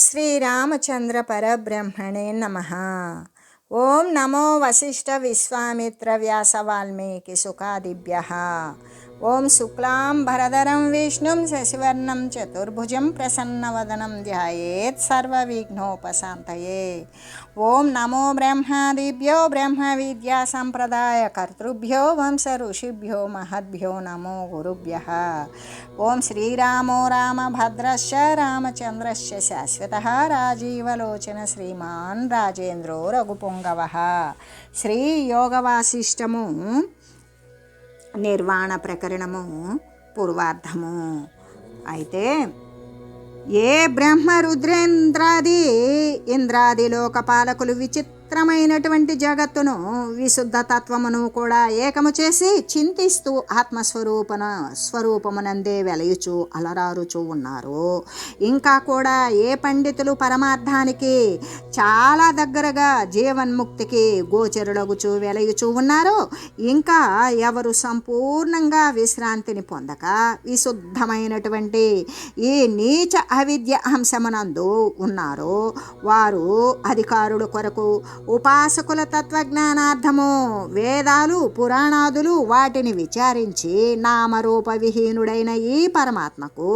శ్రీరామచంద్ర పరబ్రహ్మణే నమః. ఓం నమో వశిష్ఠ విశ్వామిత్ర వ్యాస వాల్మీకి సుఖాదిభ్యః. ఓం శుక్లాం భరధరం విష్ణుం శశివర్ణం చతుర్భుజం ప్రసన్నవదనం ధ్యాయేత్ సర్వవిఘ్నోపశాంతయే. ఓం నమో బ్రహ్మాదిభ్యో బ్రహ్మ విద్యా సంప్రదాయ కర్తృభ్యో వంశ ఋషిభ్యో మహద్భ్యో నమో గురుభ్యః. ఓం శ్రీరామో రామభద్రశ్చ రామచంద్రశ్చ శాశ్వతః రాజీవలోచన శ్రీమాన్ రాజేంద్రో రఘుపుంగవః. శ్రీ యోగవాసిష్టము నిర్వాణ ప్రకరణము పూర్వార్ధము. అయితే ఏ బ్రహ్మ రుద్రేంద్రాది ఇంద్రాది లోకపాలకులు విచిత్రమైనటువంటి జగత్తును విశుద్ధ తత్వమును కూడా ఏకము చేసి చింతిస్తూ స్వరూపమునందే వెలయుచు అలరారుచూ ఉన్నారు. ఇంకా కూడా ఏ పండితులు పరమార్థానికి చాలా దగ్గరగా జీవన్ముక్తికి గోచరులగుచూ వెలయుచూ ఉన్నారో, ఇంకా ఎవరు సంపూర్ణంగా విశ్రాంతిని పొందక విశుద్ధమైనటువంటి ఈ నీచ అవిద్య అంశమునందు ఉన్నారో, వారు అధికారుల కొరకు ఉపాసకుల తత్వజ్ఞానార్థము వేదాలు పురాణాదులు వాటిని విచారించి నామరూప విహీనుడైన ఈ పరమాత్మకు,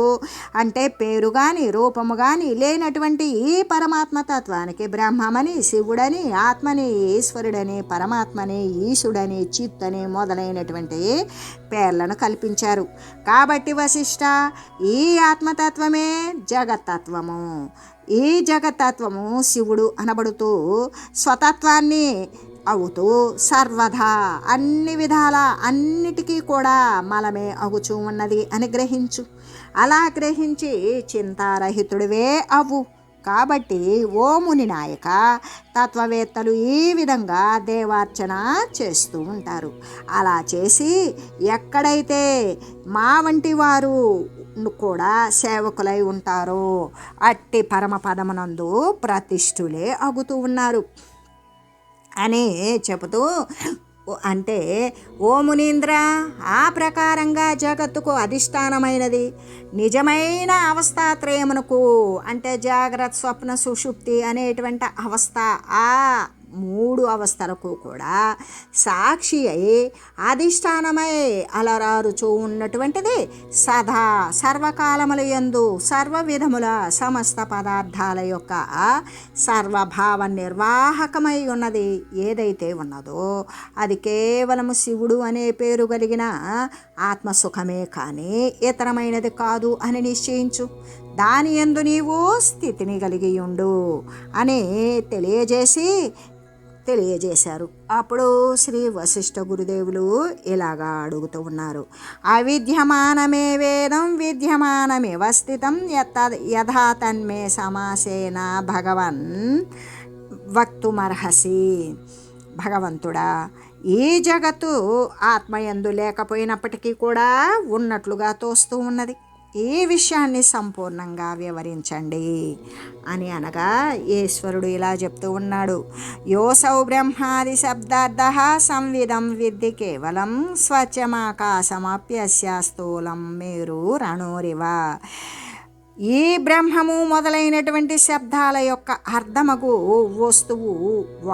అంటే పేరు కానీ రూపము కానీ లేనటువంటి ఈ పరమాత్మ తత్వానికి బ్రహ్మమని, శివుడని, ఆత్మని, ఈశ్వరుడని, పరమాత్మని, ఈశుడని, చిత్తని మొదలైనటువంటి పేర్లను కల్పించారు. కాబట్టి వశిష్ఠ, ఈ ఆత్మతత్వమే జగత్తత్వము. ఈ జగత్తత్వము శివుడు అనబడుతూ స్వతత్వాన్ని అవుతూ సర్వదా అన్ని విధాల అన్నిటికీ కూడా మలమే అగుచూ ఉన్నది అని గ్రహించు. అలా గ్రహించి చింతారహితుడివే అవ్వు. కాబట్టి ఓ ముని నాయక, తత్వవేత్తలు ఈ విధంగా దేవార్చన చేస్తూ ఉంటారు. అలా చేసి ఎక్కడైతే మా వంటి వారు కూడా సేవకులై ఉంటారో అట్టి పరమపదమునందు ప్రతిష్ఠులే అగుతూ ఉన్నారు అని చెబుతూ, అంటే ఓ మునీంద్ర, ఆ ప్రకారంగా జగత్తుకు అధిష్టానమైనది నిజమైన అవస్థాత్రయమునకు, అంటే జాగ్రత్త స్వప్న సుషుప్తి అనేటువంటి అవస్థ, ఆ మూడు అవస్థలకు కూడా సాక్షి అయి అధిష్టానమై అలరారుచూ ఉన్నటువంటిది సదా సర్వకాలముల యందు సర్వ విధముల సమస్త పదార్థాల యొక్క సర్వభావ నిర్వాహకమై ఉన్నది ఏదైతే ఉన్నదో అది కేవలము శివుడు అనే పేరు కలిగిన ఆత్మసుఖమే కానీ ఇతరమైనది కాదు అని నిశ్చయించు. దాని యందు నీవు స్థితిని కలిగి ఉండు అని తెలియజేశారు. అప్పుడు శ్రీ వశిష్ఠ గురుదేవులు ఇలాగా అడుగుతూ ఉన్నారు. అవిద్యమానమే వేదం విద్యమానమేవ స్థితం యథా తన్మే సమాసేన భగవన్ వక్తుమర్హసి. భగవంతుడా, ఈ జగత్తు ఆత్మయందు లేకపోయినప్పటికీ కూడా ఉన్నట్లుగా తోస్తూ ఉన్నది. ఈ విషయాన్ని సంపూర్ణంగా వివరించండి అని అనగా ఈశ్వరుడు ఇలా చెప్తూ ఉన్నాడు. యోసౌ బ్రహ్మాది శబ్దార్థ సంవిధం విద్ధి కేవలం స్వచ్ఛమాకాశమప్యస్య స్థూలం మేరు రణోరివ. ఈ బ్రహ్మము మొదలైనటువంటి శబ్దాల యొక్క అర్థమగు వస్తువు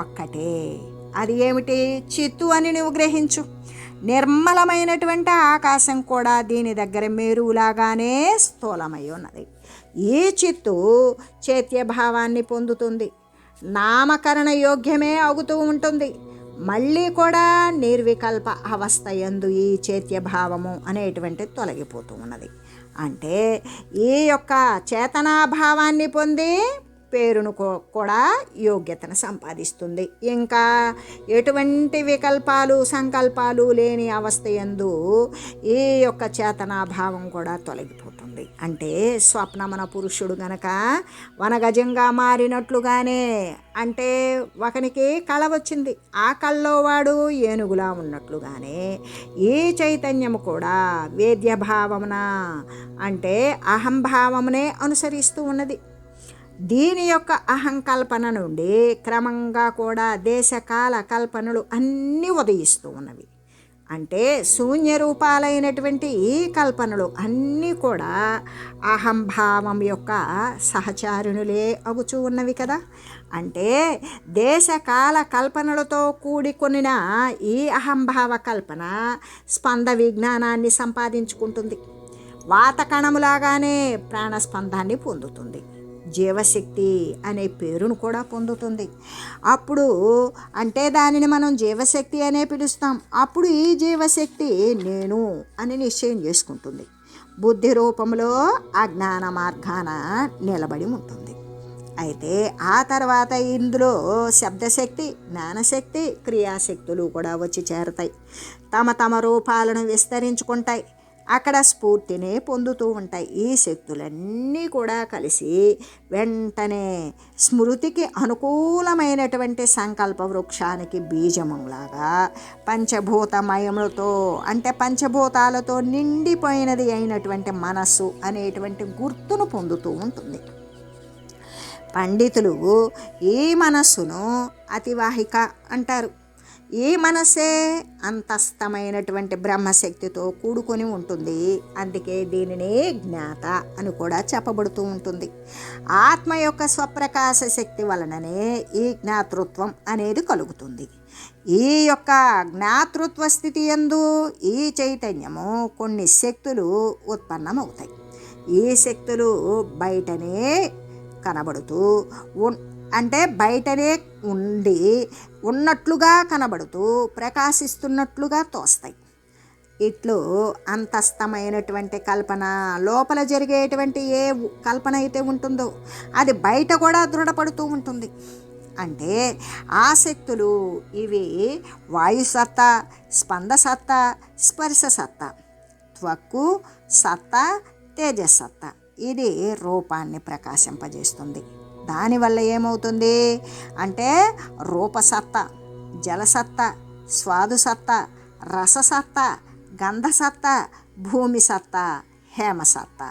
ఒక్కటే. అది ఏమిటి? చిత్తు అని నువ్వు గ్రహించు. నిర్మలమైనటువంటి ఆకాశం కూడా దీని దగ్గర మేరులాగానే స్థూలమై ఉన్నది. ఈ చిత్తు చైత్యభావాన్ని పొందుతుంది, నామకరణ యోగ్యమే అగుతూ ఉంటుంది. మళ్ళీ కూడా నిర్వికల్ప అవస్థ యందు ఈ చైత్యభావము అనేటువంటి తొలగిపోతూ ఉన్నది. అంటే ఈ యొక్క చేతనాభావాన్ని పొంది పేరును కూడా యోగ్యతను సంపాదిస్తుంది. ఇంకా ఎటువంటి వికల్పాలు సంకల్పాలు లేని అవస్థ యందు ఈ యొక్క చేతనాభావం కూడా తొలగిపోతుంది. అంటే స్వప్నమన పురుషుడు గనక వనగజంగా మారినట్లుగానే, అంటే ఒకనికి కళ వచ్చింది, ఆ కళ్ళలో వాడు ఏనుగులా ఉన్నట్లుగానే ఈ చైతన్యము కూడా వేద్యభావమున, అంటే అహంభావమునే అనుసరిస్తూ ఉన్నది. దీని యొక్క అహంకల్పన నుండి క్రమంగా కూడా దేశకాల కల్పనలు అన్నీ ఉదయిస్తూ ఉన్నవి. అంటే శూన్య రూపాలైనటువంటి ఈ కల్పనలు అన్నీ కూడా అహంభావం యొక్క సహచారిణులే అగుచూ ఉన్నవి కదా. అంటే దేశకాల కల్పనలతో కూడికొనిన ఈ అహంభావ కల్పన స్పంద విజ్ఞానాన్ని సంపాదించుకుంటుంది. వాతకణములాగానే ప్రాణస్పందాన్ని పొందుతుంది. జీవశక్తి అనే పేరును కూడా పొందుతుంది. అప్పుడు అంటే దానిని మనం జీవశక్తి అనే పిలుస్తాం. అప్పుడు ఈ జీవశక్తి నేను అని నిశ్చయం చేసుకుంటుంది. బుద్ధి రూపంలో అజ్ఞాన మార్గాన నిలబడి ఉంటుంది. అయితే ఆ తర్వాత ఇందులో శబ్దశక్తి, జ్ఞానశక్తి, క్రియాశక్తులు కూడా వచ్చి చేరతాయి. తమ తమ రూపాలను విస్తరించుకుంటాయి. అక్కడ స్ఫూర్తిని పొందుతూ ఉంటాయి. ఈ శక్తులన్నీ కూడా కలిసి వెంటనే స్మృతికి అనుకూలమైనటువంటి సంకల్ప వృక్షానికి బీజములాగా పంచభూతమయములతో అంటే పంచభూతాలతో నిండిపోయినది అయినటువంటి మనస్సు అనేటువంటి గుర్తును పొందుతూ ఉంటుంది. పండితులు ఈ మనస్సును అతివాహిక అంటారు. ఈ మనసే అంతస్థమైనటువంటి బ్రహ్మశక్తితో కూడుకొని ఉంటుంది. అందుకే దీనిని జ్ఞాత అని కూడా చెప్పబడుతూ ఉంటుంది. ఆత్మ యొక్క స్వప్రకాశ శక్తి వలననే ఈ జ్ఞాతృత్వం అనేది కలుగుతుంది. ఈ యొక్క జ్ఞాతృత్వ స్థితి యందు ఈ చైతన్యము కొన్ని శక్తులు ఉత్పన్నమవుతాయి. ఈ శక్తులు బయటనే కనబడుతూ అంటే బయటనే ఉండి ఉన్నట్లుగా కనబడుతూ ప్రకాశిస్తున్నట్లుగా తోస్తాయి. ఇట్లు అంతస్థమైనటువంటి కల్పన లోపల జరిగేటువంటి ఏ కల్పన అయితే ఉంటుందో అది బయట కూడా దృఢపడుతూ ఉంటుంది. అంటే ఆ శక్తులు ఇవి వాయుసత్తా, స్పందసత్తా, స్పర్శసత్తా, త్వక్కు సత్తా, తేజస్సత్తా. ఇది రూపాన్ని ప్రకాశింపజేస్తుంది. దానివల్ల ఏమవుతుంది అంటే రూపసత్తా, జలసత్తా, స్వాదుసత్తా, రససత్తా, గంధసత్తా, భూమిసత్తా, హేమసత్తా,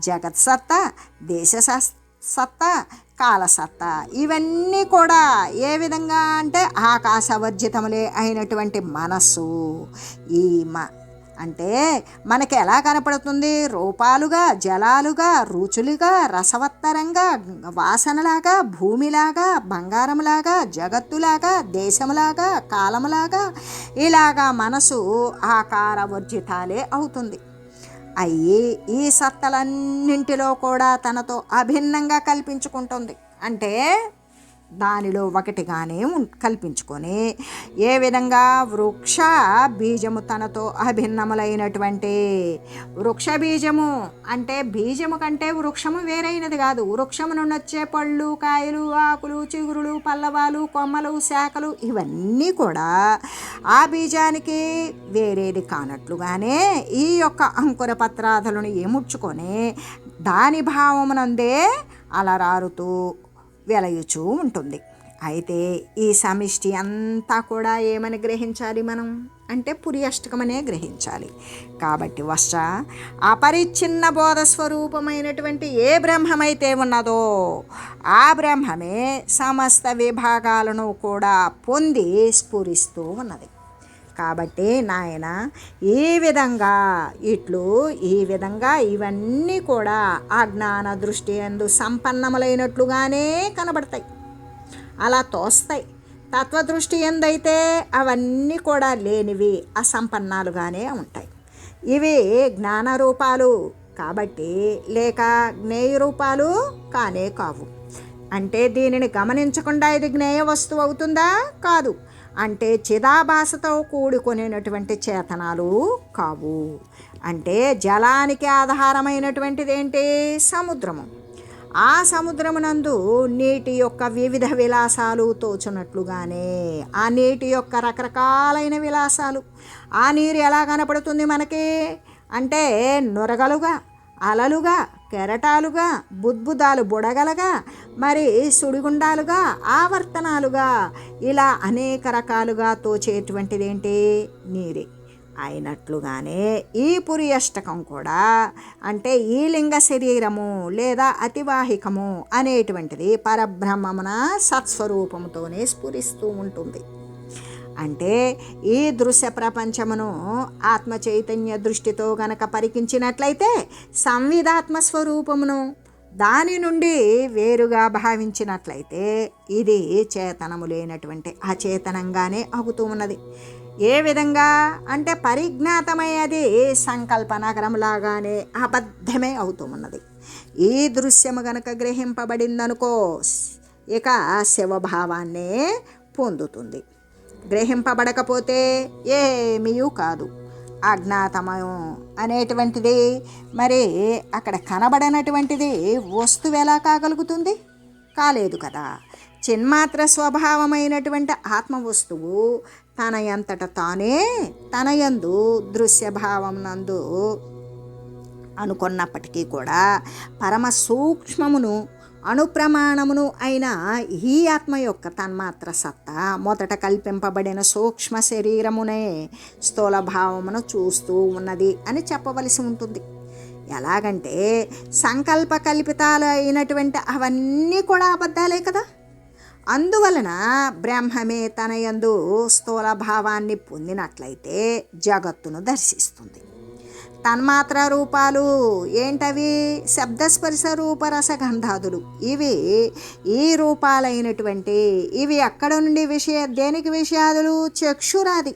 జగత్సత్తా, దేశ సత్తా, కాలసత్తా ఇవన్నీ కూడా ఏ విధంగా అంటే ఆకాశవర్జితములే అయినటువంటి మనస్సు ఈ అంటే మనకి ఎలా కనపడుతుంది? రూపాలుగా, జలాలుగా, రుచులుగా, రసవత్తరంగా, వాసనలాగా, భూమిలాగా, బంగారంలాగా, జగత్తులాగా, దేశములాగా, కాలములాగా ఇలాగా మనసు ఆకారవర్జితాలే అవుతుంది. అయ్యి ఈ సత్తలన్నింటిలో కూడా తనతో అభిన్నంగా కల్పించుకుంటుంది. అంటే దానిలో ఒకటిగానే కల్పించుకొని ఏ విధంగా వృక్ష బీజము తనతో అభిన్నములైనటువంటి వృక్ష బీజము అంటే బీజము కంటే వృక్షము వేరైనది కాదు. వృక్షము నుండి వచ్చే పళ్ళు, కాయలు, ఆకులు, చిగురులు, పల్లవాలు, కొమ్మలు, శాఖలు ఇవన్నీ కూడా ఆ బీజానికి వేరేది కానట్లుగానే ఈ యొక్క అంకుర పత్రాదులను ఏముడ్చుకొని దాని భావమునందే అలరారుతూ వెలయుచూ ఉంటుంది. అయితే ఈ సమిష్టి అంతా కూడా ఏమని గ్రహించాలి మనం అంటే పురియష్టకమనే గ్రహించాలి. కాబట్టి అపరిచ్ఛిన్న బోధ స్వరూపమైనటువంటి ఏ బ్రహ్మమైతే ఉన్నదో ఆ బ్రహ్మమే సమస్త విభాగాలను కూడా పొంది స్ఫురిస్తూ ఉన్నది. కాబట్టి నాయన ఈ విధంగా ఇవన్నీ కూడా అజ్ఞాన దృష్టి యందు సంపన్నములైనట్లుగానే కనబడతాయి, అలా తోస్తాయి. తత్వదృష్టి యందైతే అవన్నీ కూడా లేనివి, అసంపన్నాలుగానే ఉంటాయి. ఇవి జ్ఞాన రూపాలు కాబట్టి లేక జ్ఞేయ రూపాలు కానే కావు. అంటే దీనిని గమనించకుండా ఇది జ్ఞేయ వస్తువు అవుతుందా? కాదు. అంటే చిదాభాసతో కూడుకొనేటువంటి చేతనాలు కావు. అంటే జలానికి ఆధారమైనటువంటిది ఏంటి? సముద్రము. ఆ సముద్రమునందు నీటి యొక్క వివిధ విలాసాలు తోచున్నట్లుగానే ఆ నీటి యొక్క రకరకాలైన విలాసాలు. ఆ నీరు ఎలా కనపడుతుంది మనకి అంటే నురగలుగా, అలలుగా, కెరటాలుగా, బుద్బుదాలు బుడగలుగా, మరి సుడిగుండాలుగా, ఆవర్తనాలుగా ఇలా అనేక రకాలుగా తోచేటువంటిది ఏంటి? నీరే. అయినట్లుగానే ఈ పురియష్టకం కూడా అంటే ఈ లింగ శరీరము లేదా అతివాహికము అనేటువంటిది పరబ్రహ్మమున సత్స్వరూపముతోనే స్ఫురిస్తూ ఉంటుంది. అంటే ఈ దృశ్య ప్రపంచమును ఆత్మ చైతన్య దృష్టితో గనక పరికించినట్లయితే సంవిదాత్మ స్వరూపమును దాని నుండి వేరుగా భావించినట్లయితే ఇది చేతనము లేనటువంటి అచేతనంగానే అవుతూ ఉన్నది. ఏ విధంగా అంటే పరిజ్ఞాతమయ్యేది సంకల్ప నగరంలాగానే అబద్ధమే అవుతూ ఉన్నది. ఈ దృశ్యము గనక గ్రహింపబడిందనుకో ఇక శివభావాన్నే పొందుతుంది. గ్రహింపబడకపోతే ఏమీ కాదు. అజ్ఞాతమయం అనేటువంటిది మరి అక్కడ కనబడనటువంటిది వస్తువు ఎలా కాగలుగుతుంది? కాలేదు కదా. చిన్మాత్ర స్వభావమైనటువంటి ఆత్మ వస్తువు తన అంతట తానే తన యందు దృశ్యభావం నందు అనుకున్నప్పటికీ కూడా పరమ సూక్ష్మమును అణుప్రమాణమును అయిన ఈ ఆత్మ యొక్క తన్మాత్ర సత్తా మొదట కల్పింపబడిన సూక్ష్మ శరీరమునే స్థూలభావమును చూస్తూ ఉన్నది అని చెప్పవలసి ఉంటుంది. ఎలాగంటే సంకల్ప కల్పితాలు అయినటువంటి అవన్నీ కూడా అబద్ధాలే కదా. అందువలన బ్రహ్మమే తన యందు స్థూలభావాన్ని పొందినట్లయితే జగత్తును దర్శిస్తుంది. తన్మాత్ర రూపాలు ఏంటవి? శబ్దస్పర్శ రూపరస గంధాదులు. ఇవి ఈ రూపాలైనటువంటి ఇవి అక్కడ నుండి దేనికి విషయాదులు? చక్షురాది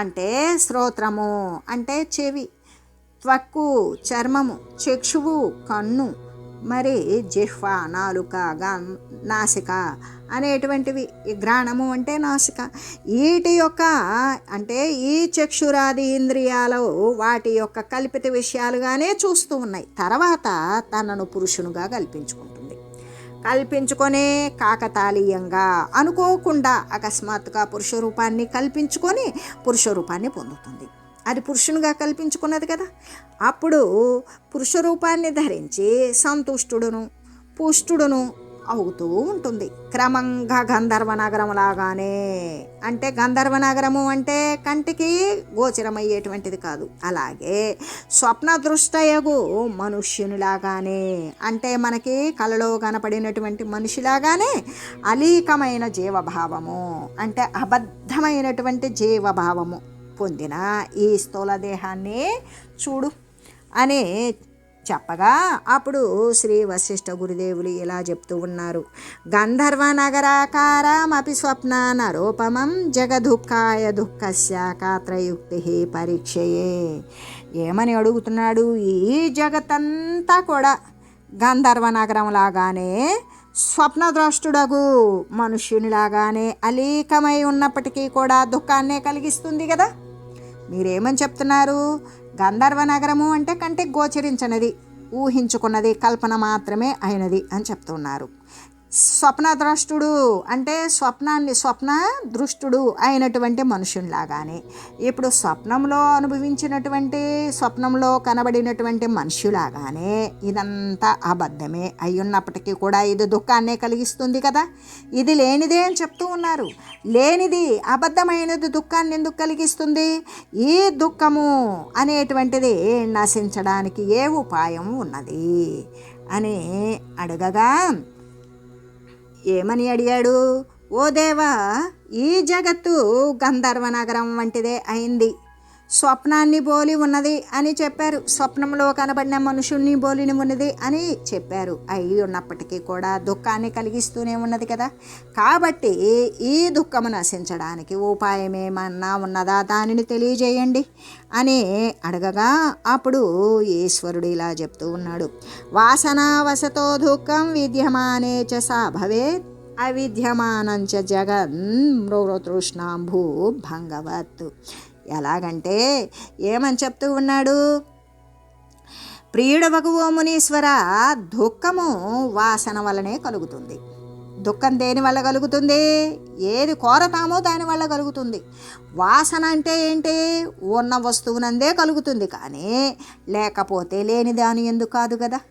అంటే శ్రోత్రము అంటే చెవి, త్వక్కు చర్మము, చక్షువు కన్ను, మరి జిహ్వ నాలుక, నాసిక అనేటువంటివి. ఈ ఘ్రాణము అంటే నాసిక. వీటి యొక్క అంటే ఈ చక్షురాది ఇంద్రియాలు వాటి యొక్క కల్పిత విషయాలుగానే చూస్తూ ఉన్నాయి. తర్వాత తనను పురుషునిగా కల్పించుకొనే కాకతాళీయంగా అనుకోకుండా అకస్మాత్తుగా పురుష రూపాన్ని కల్పించుకొని పురుష రూపాన్ని పొందుతుంది. అది పురుషునిగా కల్పించుకున్నది కదా. అప్పుడు పురుష రూపాన్ని ధరించి సంతుష్టుడును పుష్టుడును అవుతూ ఉంటుంది. క్రమంగా గంధర్వ నగరం లాగానే. అంటే గంధర్వ నగరము అంటే కంటికి గోచరమయ్యేటువంటిది కాదు. అలాగే స్వప్న దృష్టయగు మనుష్యునిలాగానే అంటే మనకి కలలో కనపడినటువంటి మనిషిలాగానే అలీకమైన జీవభావము అంటే అబద్ధమైనటువంటి జీవభావము పొందిన ఈ స్థూల దేహాన్ని చూడు అని చెప్పగా అప్పుడు శ్రీ వశిష్ఠ గురుదేవులు ఇలా చెప్తూ ఉన్నారు. గంధర్వ నగరాకారమపి స్వప్న నరూపమం జగదుఃఖాయ దుఃఖస్య కాత్రయుక్తి పరీక్షయే. ఏమని అడుగుతున్నాడు? ఈ జగత్తంతా కూడా గంధర్వ నగరం లాగానే స్వప్నద్రష్టుడగు మనుష్యునిలాగానే అలీకమై ఉన్నప్పటికీ కూడా దుఃఖాన్నే కలిగిస్తుంది కదా. మీరేమని చెప్తున్నారు? గంధర్వ నగరము అంటే కంటికి గోచరించనిది, ఊహించుకున్నది, కల్పన మాత్రమే అయినది అని చెప్తున్నారు. స్వప్నద్రష్టుడు అంటే స్వప్న దృష్టుడు అయినటువంటి మనుషుల్లాగానే ఇప్పుడు స్వప్నంలో అనుభవించినటువంటి స్వప్నంలో కనబడినటువంటి మనుషులాగానే ఇదంతా అబద్ధమే అయ్యున్నప్పటికీ కూడా ఇది దుఃఖాన్నే కలిగిస్తుంది కదా. ఇది లేనిదే అని చెప్తూ ఉన్నారు. లేనిది అబద్ధమైనది దుఃఖాన్ని ఎందుకు కలిగిస్తుంది? ఈ దుఃఖము అనేటువంటిది నశించడానికి ఏ ఉపాయం ఉన్నది అని అడగగా ఏమని అడిగాడు? ఓ దేవా, ఈ జగత్తు గంధర్వ నగరం వంటిదే అయింది, స్వప్నాన్ని పోలి ఉన్నది అని చెప్పారు. స్వప్నంలో కనబడిన మనుషుల్ని పోలిని ఉన్నది అని చెప్పారు. అయి ఉన్నప్పటికీ కూడా దుఃఖాన్ని కలిగిస్తూనే ఉన్నది కదా. కాబట్టి ఈ దుఃఖము నశించడానికి ఉపాయం ఏమన్నా ఉన్నదా? దానిని తెలియజేయండి అని అడగగా అప్పుడు ఈశ్వరుడు ఇలా చెప్తూ ఉన్నాడు. వాసనావశతో దుఃఖం విద్యమానే చ సా భవేత్ అవిద్యమానంచ జగన్ మృగతృష్ణాంభూ భంగవత్. ఎలాగంటే ఏమని చెప్తూ ఉన్నాడు? ప్రియుడవగు ఓ మునీశ్వర, దుఃఖము వాసన వల్లనే కలుగుతుంది. దుఃఖం దేని వల్ల కలుగుతుంది? ఏది కోరతామో దాని వల్ల కలుగుతుంది. వాసన అంటే ఏంటి? ఉన్న వస్తువునందే కలుగుతుంది, కానీ లేకపోతే లేని దాని ఎందుకు కాదు కదా.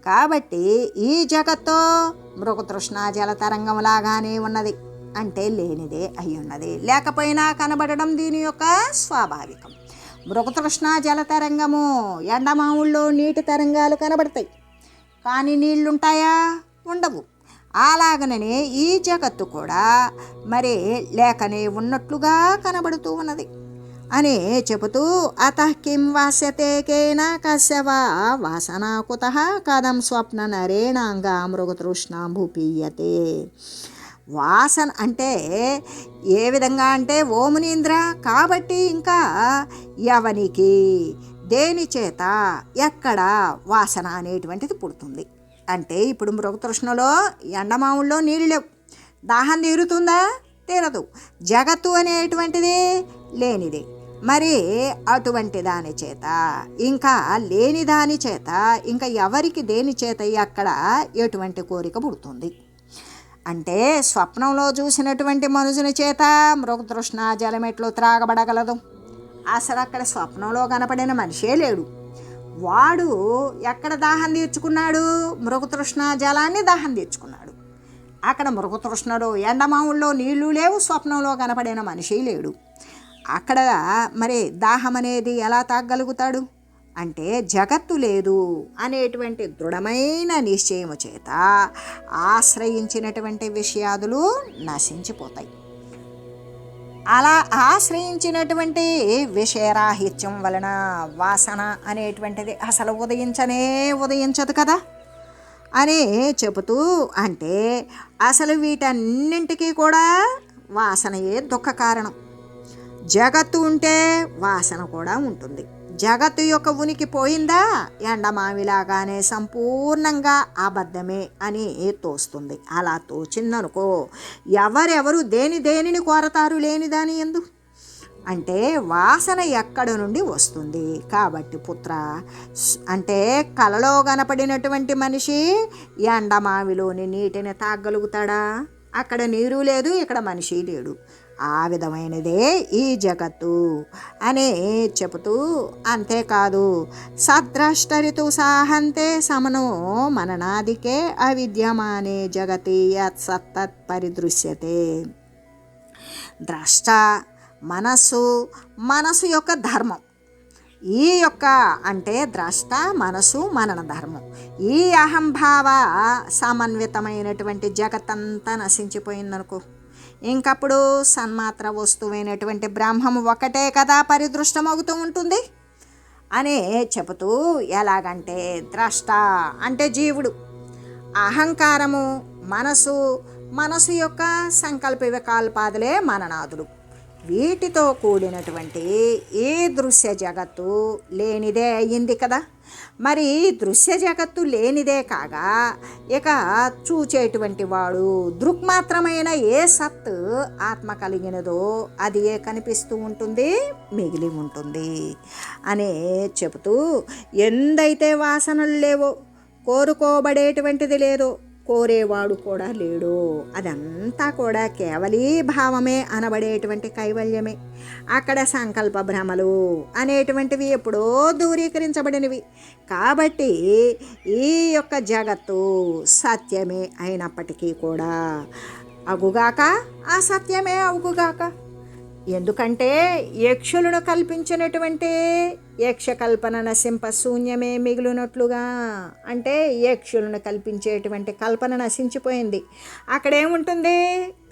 కాబట్టి ఈ జగత్తు మృగతృష్ణ జలతరంగంలాగానే ఉన్నది, అంటే లేనిదే అయి ఉన్నది. లేకపోయినా కనబడడం దీని యొక్క స్వాభావికం. మృగతృష్ణ జలతరంగము ఎండమావుల్లో నీటి తరంగాలు కనబడతాయి, కానీ నీళ్లుంటాయా? ఉండవు. అలాగననే ఈ జగత్తు కూడా మరి లేకనే ఉన్నట్లుగా కనబడుతూ ఉన్నది అని చెబుతూ అతః కిం వాస్యతే కేన కస్యవా వాసనా కుతః కథం స్వప్న నరేణాంగ మృగతృష్ణాంభుపీయతే. వాసన అంటే ఏ విధంగా అంటే ఓ మునీంద్ర, కాబట్టి ఇంకా ఎవనికి దేని చేత ఎక్కడ వాసన అనేటువంటిది పుడుతుంది అంటే, ఇప్పుడు మృగతృష్ణలో ఎండమావుల్లో నీళ్ళు లేవు, దాహం తీరుతుందా? తీరదు. జగత్తు అనేటువంటిది లేనిది. మరి అటువంటి దాని చేత ఇంకా లేని దాని చేత ఇంకా ఎవరికి దేని చేత అక్కడ ఎటువంటి కోరిక పుడుతుంది అంటే, స్వప్నంలో చూసినటువంటి మనుషుని చేత మృగతృష్ణ జలమెట్లు త్రాగబడగలదు? అసలు అక్కడ స్వప్నంలో కనపడిన మనిషే లేడు. వాడు ఎక్కడ దాహం తీర్చుకున్నాడు? మృగతృష్ణ జలాన్ని దాహం తీర్చుకున్నాడు. అక్కడ మృగతృష్ణలో ఎండమావుల్లో నీళ్లు లేవు, స్వప్నంలో కనపడిన మనిషి లేడు. అక్కడ మరి దాహం అనేది ఎలా తాగలుగుతాడు అంటే, జగత్తు లేదు అనేటువంటి దృఢమైన నిశ్చయము చేత ఆశ్రయించినటువంటి విషయాదులు నశించిపోతాయి. అలా ఆశ్రయించినటువంటి విషయరాహిత్యం వలన వాసన అనేటువంటిది అసలు ఉదయించదు కదా అని చెబుతూ, అంటే అసలు వీటన్నింటికీ కూడా వాసనయే దుఃఖ కారణం. జగత్తు ఉంటే వాసన కూడా ఉంటుంది. జగత్తు యొక్క ఉనికి పోయిందా, ఎండమావిలాగానే సంపూర్ణంగా అబద్ధమే అని తోస్తుంది. అలా తోచిందనుకో, ఎవరెవరు దేనిని కోరతారు లేని దాని యందు? అంటే వాసన ఎక్కడ నుండి వస్తుంది? కాబట్టి పుత్ర, అంటే కలలో కనపడినటువంటి మనిషి ఎండమావిలోని నీటిని తాగలుగుతాడా? అక్కడ నీరు లేదు, ఇక్కడ మనిషి లేడు. ఆ విధమైనదే ఈ జగత్తు అని చెబుతూ, అంతేకాదు సద్రష్టరితు సాహంతే సమనో మననాదికే అవిద్యమానే జగతి యత్ సత్తత్ పరిదృశ్యతే. ద్రష్ట మనసు యొక్క ధర్మం. ఈ యొక్క అంటే ద్రష్ట మనసు మనన ధర్మం. ఈ అహంభావ సమన్వితమైనటువంటి జగత్తంతా నశించిపోయిందనుకో, ఇంకప్పుడు సన్మాత్ర వస్తువైనటువంటి బ్రహ్మము ఒకటే కదా పరిదృష్టమవుతూ ఉంటుంది అని చెబుతూ, ఎలాగంటే ద్రష్ట అంటే జీవుడు, అహంకారము మనసు యొక్క సంకల్ప వికల్పాదులే మననాదులు. వీటితో కూడినటువంటి ఈ దృశ్య జగత్తు లేనిదే అయ్యింది కదా. మరి దృశ్య జగత్తు లేనిదే కాగా ఇక చూచేటువంటి వాడు దృక్మాత్రమైన ఏ సత్ ఆత్మ కలిగినదో అది ఏ కనిపిస్తూ ఉంటుంది, మిగిలి ఉంటుంది అనే చెబుతూ, ఎందైతే వాసనలు లేవో, కోరుకోబడేటువంటిది లేదో, కోరేవాడు కూడా లేడు, అదంతా కూడా కేవలీ భావమే అనబడేటువంటి కైవల్యమే. అక్కడ సంకల్ప భ్రమలు అనేటువంటివి ఎప్పుడో దూరీకరించబడినవి. కాబట్టి ఈ యొక్క జగత్తు సత్యమే అయినప్పటికీ కూడా అగుగాక అసత్యమే అవుగుగాక. ఎందుకంటే యక్షులను కల్పించినటువంటి యక్షకల్పన నశింప శూన్యమే మిగిలినట్లుగా, అంటే యక్షులను కల్పించేటువంటి కల్పన నశించిపోయింది. అక్కడేముంటుంది?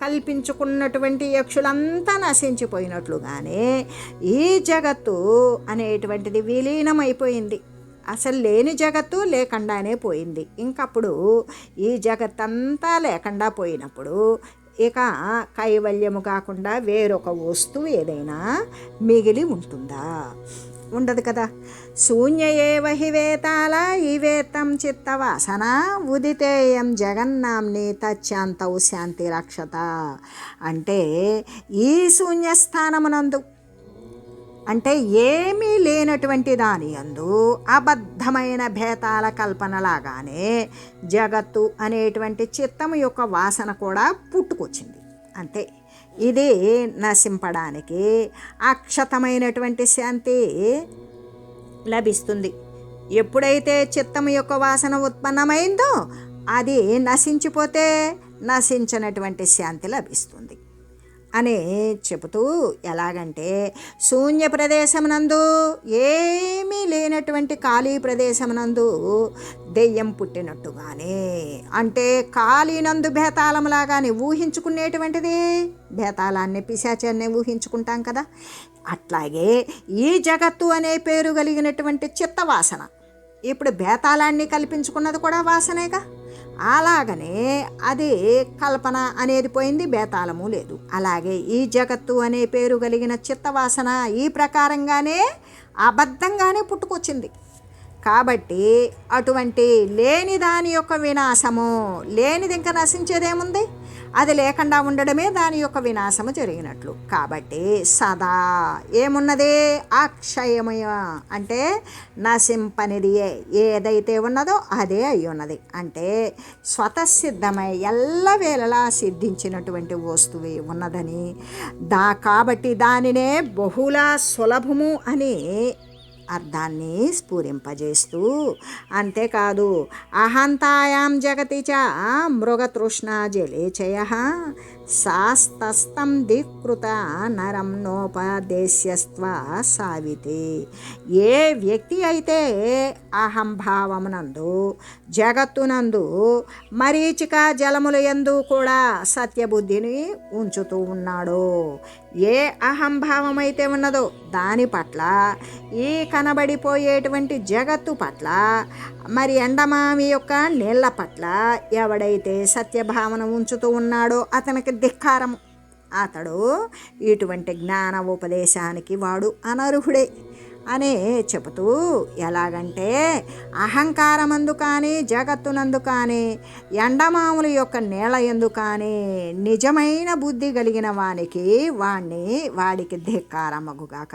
కల్పించుకున్నటువంటి యక్షులంతా నశించిపోయినట్లుగానే ఈ జగత్తు అనేటువంటిది విలీనమైపోయింది. అసలు లేని జగత్తు లేకుండానే పోయింది. ఇంకప్పుడు ఈ జగత్తంతా లేకుండా పోయినప్పుడు ఇక కైవల్యము కాకుండా వేరొక వస్తువు ఏదైనా మిగిలి ఉంటుందా? ఉండదు కదా. శూన్య ఏవ హి వేతాల ఇవేతం చిత్తవాసన ఉదితేయం జగన్నాంని తచ్చాంతౌ శాంతి రక్షత. అంటే ఈ శూన్యస్థానమునందు, అంటే ఏమీ లేనటువంటి దాని యందు అబద్ధమైన భేతాల కల్పనలాగానే జగత్తు అనేటువంటి చిత్తము యొక్క వాసన కూడా పుట్టుకొచ్చింది. అంతే. ఇది నశింపడానికి అక్షతమైనటువంటి శాంతి లభిస్తుంది. ఎప్పుడైతే చిత్తము యొక్క వాసన ఉత్పన్నమైందో అది నశించిపోతే నశించినటువంటి శాంతి లభిస్తుంది. అని చెబుతూ, ఎలాగంటే శూన్య ప్రదేశమునందు, ఏమీ లేనటువంటి ఖాళీ ప్రదేశమునందు దెయ్యం పుట్టినట్టుగానే, అంటే ఖాళీనందు బేతాళంలాగానే ఊహించుకునేటువంటిది, బేతాళాన్ని పిశాచాన్ని ఊహించుకుంటాం కదా, అట్లాగే ఈ జగత్తు అనే పేరు కలిగినటువంటి చిత్తవాసన, ఇప్పుడు బేతాళాన్ని కల్పించుకున్నది కూడా వాసనేగా, అలాగనే అది కల్పన అనేది పోయింది, బేతాళము లేదు. అలాగే ఈ జగత్తు అనే పేరు కలిగిన చిత్తవాసన ఈ ప్రకారంగానే అబద్ధంగానే పుట్టుకొచ్చింది. కాబట్టి అటువంటి లేని దాని యొక్క వినాశము, లేనిది ఇంకా నశించేదేముంది, అది లేకుండా ఉండడమే దాని యొక్క వినాశము జరిగినట్లు. కాబట్టి సదా ఏమున్నది, అక్షయమయ అంటే నశింపనిది ఏదైతే ఉన్నదో అదే అయి ఉన్నది. అంటే స్వతసిద్ధమై ఎల్లవేళలా సిద్ధించినటువంటి వస్తువే ఉన్నదని, కాబట్టి దానినే బహుళ సులభము అని అర్థాన్ని స్ఫురింపజేస్తూ, అంతేకాదు అహంతాయాం జగతి చ మృగతృష్ణ జలేచయ శాస్తస్తం ధికృత నరం నోపదేశ్యస్త్వ సావితే. ఏ వ్యక్తి అయితే అహంభావమునందు జగత్తునందు మరీచిక జలముల యందు కూడా సత్యబుద్ధిని ఉంచుతూ ఉన్నాడో, ఏ అహంభావం అయితే ఉన్నదో దాని పట్ల, ఈ కనబడిపోయేటువంటి జగత్తు పట్ల, మరి ఎండమామి యొక్క నీళ్ల పట్ల ఎవడైతే సత్యభావన ఉంచుతూ ఉన్నాడో అతనికి ధిక్కారము. అతడు ఇటువంటి జ్ఞాన ఉపదేశానికి వాడు అనర్హుడే అనే చెబుతూ, ఎలాగంటే అహంకారమందు కానీ జగత్తునందు కానీ ఎండమాముల యొక్క నీళ్ళ యందు కానీ నిజమైన బుద్ధి కలిగిన వాడికి ధిక్కారమగుగాక.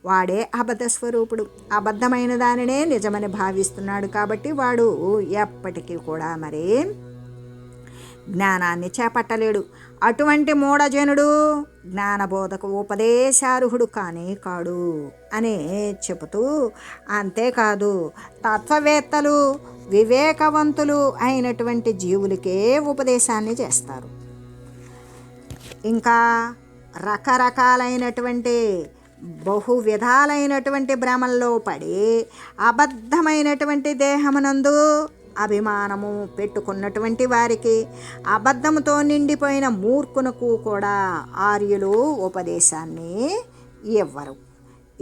వాడే అబద్ధ స్వరూపుడు, అబద్ధమైన దానినే నిజమని భావిస్తున్నాడు. కాబట్టి వాడు ఎప్పటికీ కూడా మరి జ్ఞానాన్ని చేపట్టలేడు. అటువంటి మూఢజనుడు జ్ఞానబోధకు ఉపదేశార్హుడు కానీ కాడు అని చెబుతూ, అంతేకాదు తత్వవేత్తలు వివేకవంతులు అయినటువంటి జీవులకే ఉపదేశాన్ని చేస్తారు. ఇంకా రకరకాలైనటువంటి బహు విధాలైనటువంటి భ్రమల్లో పడి అబద్ధమైనటువంటి దేహమునందు అభిమానము పెట్టుకున్నటువంటి వారికి, అబద్ధముతో నిండిపోయిన మూర్ఖునకు కూడా ఆర్యులు ఉపదేశాన్ని ఇవ్వరు.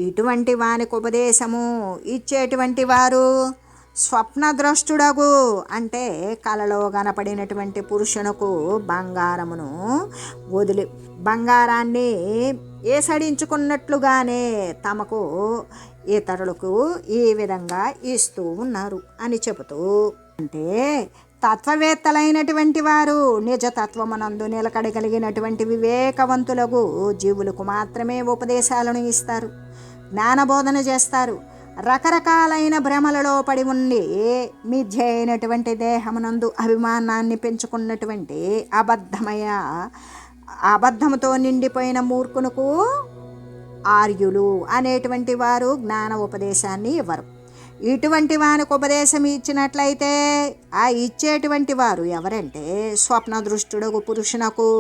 ఇటువంటి వానికి ఉపదేశము ఇచ్చేటువంటి వారు స్వప్నద్రష్టుడగు, అంటే కలలో కనపడినటువంటి పురుషునకు బంగారాన్ని ఏసడించుకున్నట్లుగానే తమకు ఇతరులకు ఈ విధంగా ఇస్తూ ఉన్నారు అని చెబుతూ, అంటే తత్వవేత్తలైనటువంటి వారు నిజతత్వమునందు నిలకడగలిగినటువంటి వివేకవంతులకు జీవులకు మాత్రమే ఉపదేశాలను ఇస్తారు, జ్ఞానబోధన చేస్తారు. రకరకాలైన భ్రమలలో పడి ఉండి మిథ్య అయినటువంటి దేహమునందు అభిమానాన్ని పెంచుకున్నటువంటి అబద్ధముతో నిండిపోయిన మూర్ఖునకు ఆర్యులు అనేటువంటి వారు జ్ఞాన ఉపదేశాన్ని ఇవ్వరు. ఇటువంటి వానికి ఉపదేశం ఇచ్చినట్లయితే ఆ ఇచ్చేటువంటి వారు ఎవరంటే స్వప్న దృష్టుడు పురుషునకు,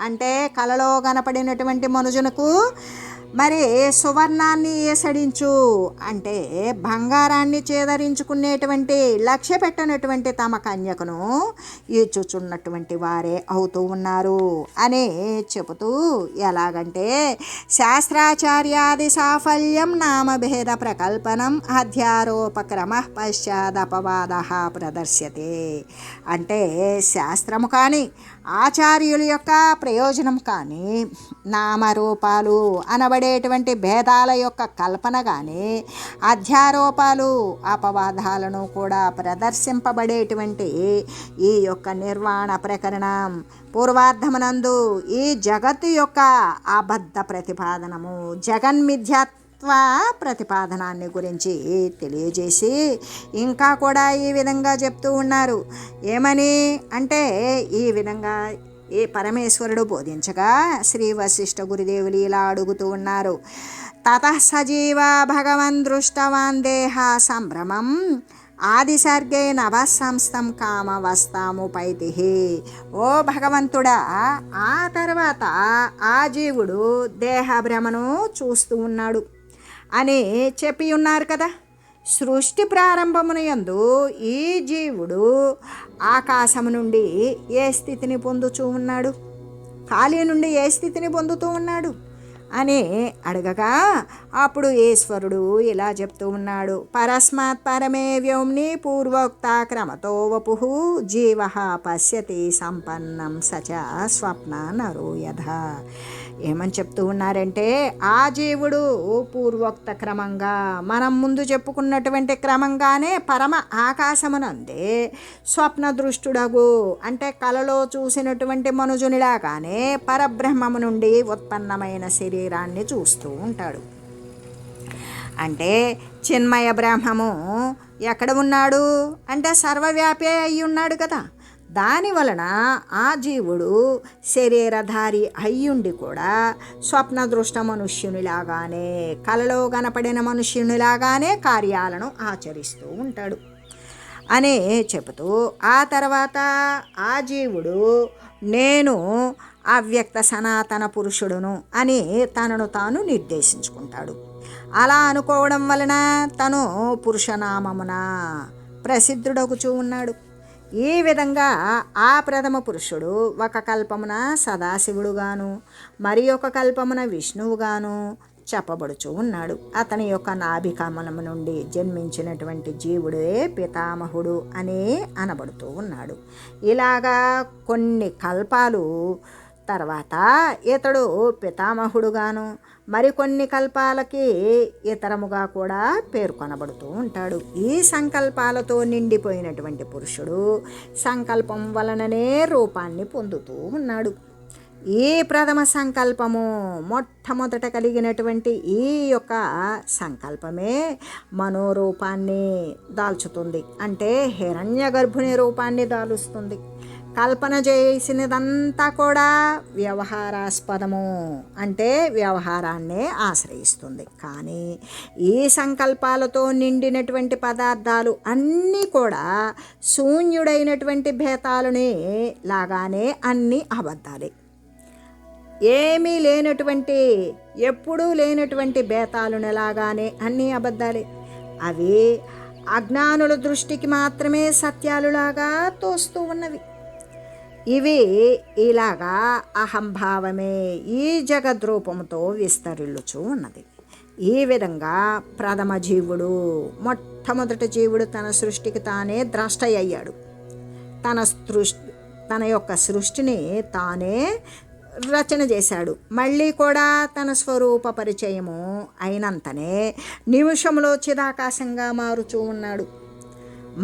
అంటే కలలో కనపడినటువంటి మనుజునకు మరి సువర్ణాన్ని ఏసడించు, అంటే బంగారాన్ని చేదరించుకునేటువంటి లక్ష్య పెట్టినటువంటి తమ కన్యకను ఇచ్చుచున్నటువంటి వారే అవుతూ ఉన్నారు అని చెబుతూ, ఎలాగంటే శాస్త్రాచార్యాది సాఫల్యం నామభేద ప్రకల్పనం అధ్యారోపక్రమ పశ్చాదపవాద ప్రదర్శ్యతే. అంటే శాస్త్రము కానీ ఆచార్యుల యొక్క ప్రయోజనం కానీ నామరూపాలు అనబడేటువంటి భేదాల యొక్క కల్పన కానీ అధ్యారోపాలు అపవాదాలను కూడా ప్రదర్శింపబడేటువంటి ఈ యొక్క నిర్వాణ ప్రకరణం పూర్వార్ధమునందు ఈ జగత్తు యొక్క అబద్ధ ప్రతిపాదనము, జగన్మిథ్యాత్వ ప్రతిపాదనాన్ని గురించి తెలియజేసి ఇంకా కూడా ఈ విధంగా చెప్తూ ఉన్నారు. ఏమని అంటే, ఈ విధంగా ఏ పరమేశ్వరుడు బోధించగా శ్రీ వశిష్ఠ గురుదేవులు ఇలా అడుగుతూ ఉన్నారు. తతః సజీవ భగవన్ దృష్టవాన్ దేహ సంభ్రమం ఆదిసర్గే నవసంస్థం కామవస్తాముపైతి. ఓ భగవంతుడా, ఆ తర్వాత ఆ జీవుడు దేహభ్రమను చూస్తూ ఉన్నాడు అని చెప్పి ఉన్నారు కదా. సృష్టి ప్రారంభమునందు ఈ జీవుడు ఆకాశము నుండి ఏ స్థితిని పొందుతూ ఉన్నాడు, ఖాళీ నుండి ఏ స్థితిని పొందుతూ ఉన్నాడు అని అడగగా అప్పుడు ఈశ్వరుడు ఇలా చెప్తూ ఉన్నాడు. పరస్మాత్ పరమే వ్యోమ్ని పూర్వోక్త క్రమతో వపుః జీవ పశ్యతి సంపన్నం సచ స్వప్న నరో యథ. ఏమని చెప్తూ ఉన్నారంటే, ఆ జీవుడు పూర్వోక్త క్రమంగా మనం ముందు చెప్పుకున్నటువంటి క్రమంగానే పరమ ఆకాశమునందే స్వప్న దృష్టుడగు, అంటే కలలో చూసినటువంటి మనుజునిలాగానే పరబ్రహ్మము నుండి ఉత్పన్నమైన శరీరాన్ని చూస్తూ ఉంటాడు. అంటే చిన్మయ బ్రహ్మము ఎక్కడ ఉన్నాడు అంటే సర్వవ్యాపి అయి ఉన్నాడు కదా. దాని వలన ఆ జీవుడు శరీరధారి అయ్యుండి కూడా స్వప్న దృష్ట మనుష్యునిలాగానే, కలలో కనపడిన మనుష్యునిలాగానే కార్యాలను ఆచరిస్తూ ఉంటాడు అని చెబుతూ, ఆ తర్వాత ఆ జీవుడు నేను అవ్యక్త సనాతన పురుషుడును అని తనను తాను నిర్దేశించుకుంటాడు. అలా అనుకోవడం వలన తను పురుషనామమున ప్రసిద్ధుడగుచూ ఉన్నాడు. ఈ విధంగా ఆ ప్రథమ పురుషుడు ఒక కల్పమున సదాశివుడుగాను మరి ఒక కల్పమున విష్ణువుగాను చెప్పబడుచూ ఉన్నాడు. అతని యొక్క నాభికమలము నుండి జన్మించినటువంటి జీవుడే పితామహుడు అని అనబడుతూ ఉన్నాడు. ఇలాగా కొన్ని కల్పాలు తర్వాత ఇతడు పితామహుడుగాను మరికొన్ని కల్పాలకి ఇతరముగా కూడా పేర్కొనబడుతూ ఉంటాడు. ఈ సంకల్పాలతో నిండిపోయినటువంటి పురుషుడు సంకల్పం వలననే రూపాన్ని పొందుతూ ఉన్నాడు. ఈ ప్రథమ సంకల్పము మొట్టమొదట కలిగినటువంటి ఈ యొక్క సంకల్పమే మనోరూపాన్ని దాల్చుతుంది, అంటే హిరణ్య గర్భుని రూపాన్ని దాలుస్తుంది. కల్పన చేసినదంతా కూడా వ్యవహారాస్పదము, అంటే వ్యవహారాన్నే ఆశ్రయిస్తుంది. కానీ ఈ సంకల్పాలతో నిండినటువంటి పదార్థాలు అన్నీ కూడా శూన్యుడైనటువంటి భేతాలునే లాగానే అన్నీ అబద్ధాలే. ఏమీ లేనటువంటి, ఎప్పుడూ లేనటువంటి బేతాలునలాగానే అన్నీ అబద్ధాలే. అవి అజ్ఞానుల దృష్టికి మాత్రమే సత్యాలులాగా తోస్తూ ఉన్నవి. ఇవి ఇలాగా అహంభావమే ఈ జగద్రూపంతో విస్తరిల్లుచూ ఉన్నది. ఈ విధంగా ప్రథమ జీవుడు, మొట్టమొదటి జీవుడు తన సృష్టికి తానే ద్రష్ట అయ్యాడు. తన యొక్క సృష్టిని తానే రచన చేశాడు. మళ్ళీ కూడా తన స్వరూప పరిచయము అయినంతనే నిమిషంలో చిదాకాశంగా మారుచూ ఉన్నాడు.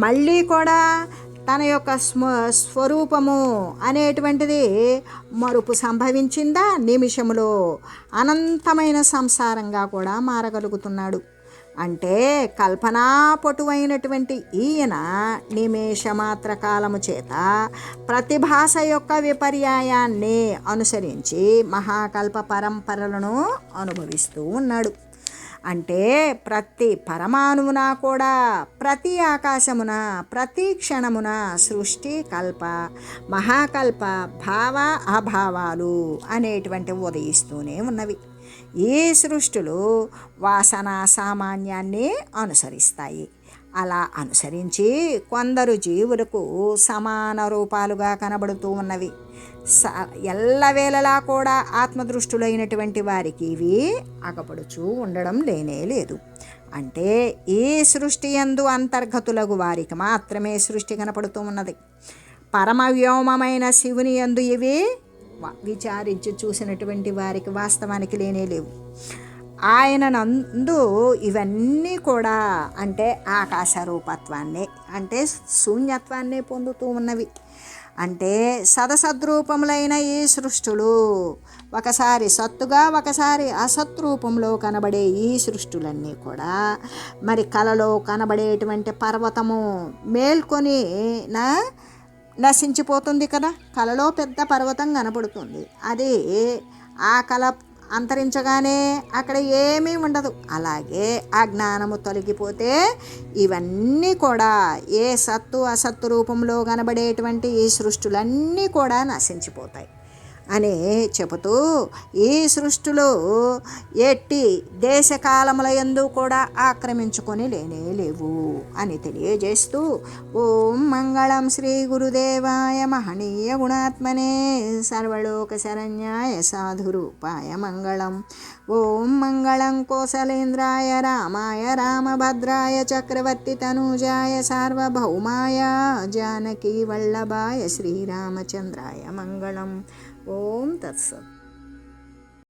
మళ్ళీ కూడా తన యొక్క స్వరూపము అనేటువంటిది మరుపు సంభవించిందా, నిమిషంలో అనంతమైన సంసారంగా కూడా మారగలుగుతున్నాడు. అంటే కల్పనాపటువైనటువంటి ఈయన నిమేషమాత్ర కాలము చేత ప్రతిభాస యొక్క విపర్యాయాన్ని అనుసరించి మహాకల్ప పరంపరలను అనుభవిస్తూ ఉన్నాడు. అంటే ప్రతి పరమాణువున కూడా, ప్రతి ఆకాశమున, ప్రతి క్షణమున సృష్టి, కల్ప, మహాకల్ప, భావ అభావాలు అనేటువంటివి ఉదయిస్తూనే ఉన్నవి. ఈ సృష్టిలు వాసనా సామాన్యాన్ని అనుసరిస్తాయి. అలా అనుసరించి కొందరు జీవులకు సమాన రూపాలుగా కనబడుతూ ఉన్నవి. ఎల్లవేళలా కూడా ఆత్మదృష్టులైనటువంటి వారికి ఇవి అగపడుచూ ఉండడం లేనే లేదు. అంటే ఈ సృష్టి యందు అంతర్గతులగు వారికి మాత్రమే సృష్టి కనపడుతూ ఉన్నది. పరమవ్యోమమైన శివుని యందు ఇవి విచారించి చూసినటువంటి వారికి వాస్తవానికి లేనే లేవు. ఆయన నందు ఇవన్నీ కూడా అంటే ఆకాశ రూపత్వాన్నే, అంటే శూన్యత్వాన్నే పొందుతూ ఉన్నవి. అంటే సదసద్రూపములైన ఈ సృష్టులు ఒకసారి సత్తుగా, ఒకసారి అసత్రూపంలో కనబడే ఈ సృష్టులన్నీ కూడా మరి కలలో కనబడేటువంటి పర్వతము మేల్కొని నశించిపోతుంది కదా. కలలో పెద్ద పర్వతం కనబడుతుంది, అది అంతరించగానే అక్కడ ఏమీ ఉండదు. అలాగే ఆ జ్ఞానము తొలగిపోతే ఇవన్నీ కూడా ఏ సత్తు అసత్తు రూపంలో కనబడేటువంటి ఈ సృష్టులన్నీ కూడా నశించిపోతాయి అని చెబుతూ ఈ సృష్టిలో ఎట్టి దేశకాలముల యందు కూడా ఆక్రమించుకొని లేవు అని తెలియజేస్తూ ఓం మంగళం శ్రీ గురుదేవాయ మహనీయ గుణాత్మనే సర్వలోక శరణ్యాయ సాధురూపాయ మంగళం. ఓం మంగళం కోసలేంద్రాయ రామాయ రామభద్రాయ చక్రవర్తి తనూజాయ సార్వభౌమాయ జానకీ వల్లభాయ శ్రీరామచంద్రాయ మంగళం. ఓం తత్సత్.